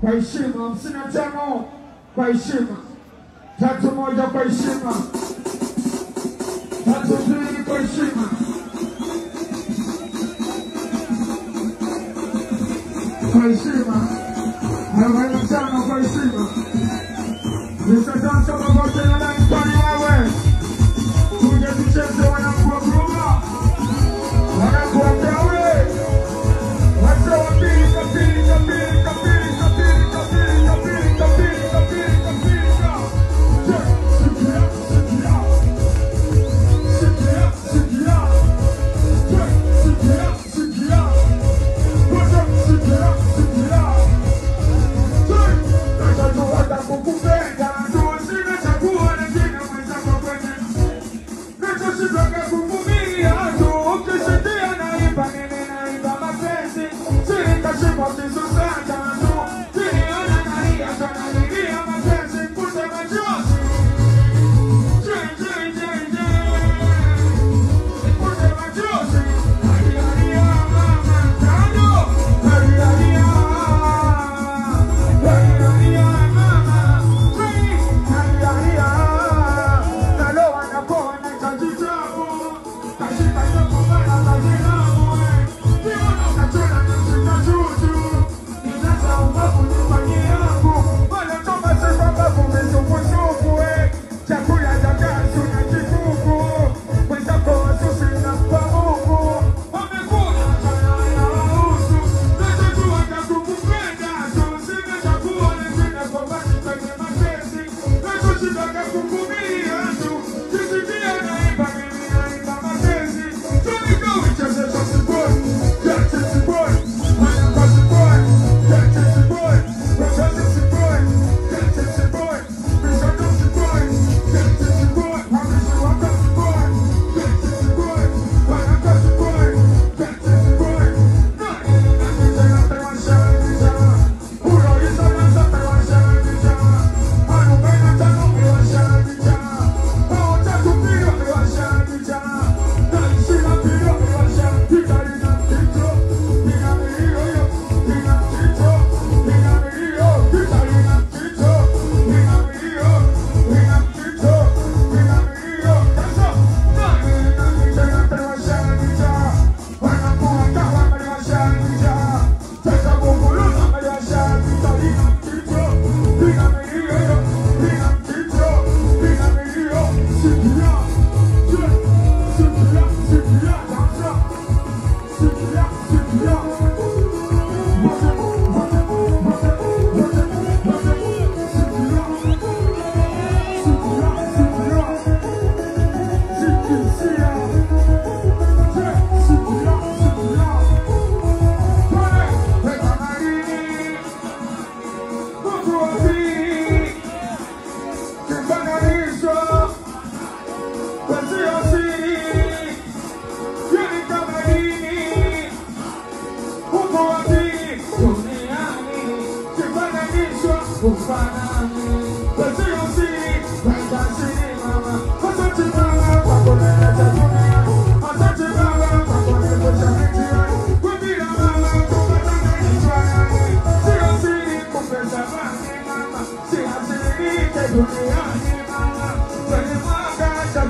kwa heshima, 55 kwa heshima, 3-1 kwa heshima, 3-2 kwa heshima, kwa heshima, 45 kwa heshima. Nitadansa mabote na naipani wawe kuja tucheze wanakuwa bruma, wanakuwa kawe wase wapili kapili kapili kapili kapili kapili kapili kapili kapili kapili sikia sikia sikia sikia sikia sikia wasa sikia sikia najua watakukupenda tuosina chakua na jina mweza kwa kwenye nachoshitaka kuvumilia tu ukishitia naimba nini naimba mapenzi sirikashikwa kisusata tu siniona nalia kanalilia mapenzi kusema chozi kusema chozi halialia mama tano halialia Duniani mama, kwenye mwanga cha